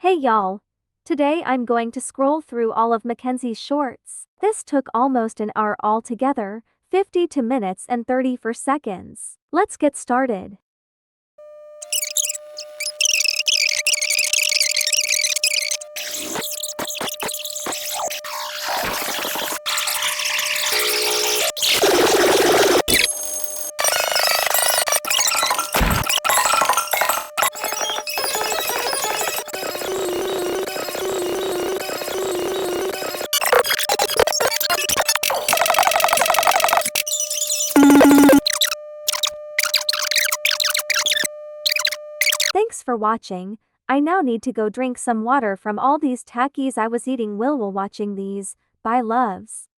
Hey y'all. Today I'm going to scroll through all of Mackenzie's shorts. This took almost an hour altogether, 52 minutes and 34 seconds. Let's get started. Thanks for watching. I now need to go drink some water from all these Takis I was eating while watching these. Bye loves.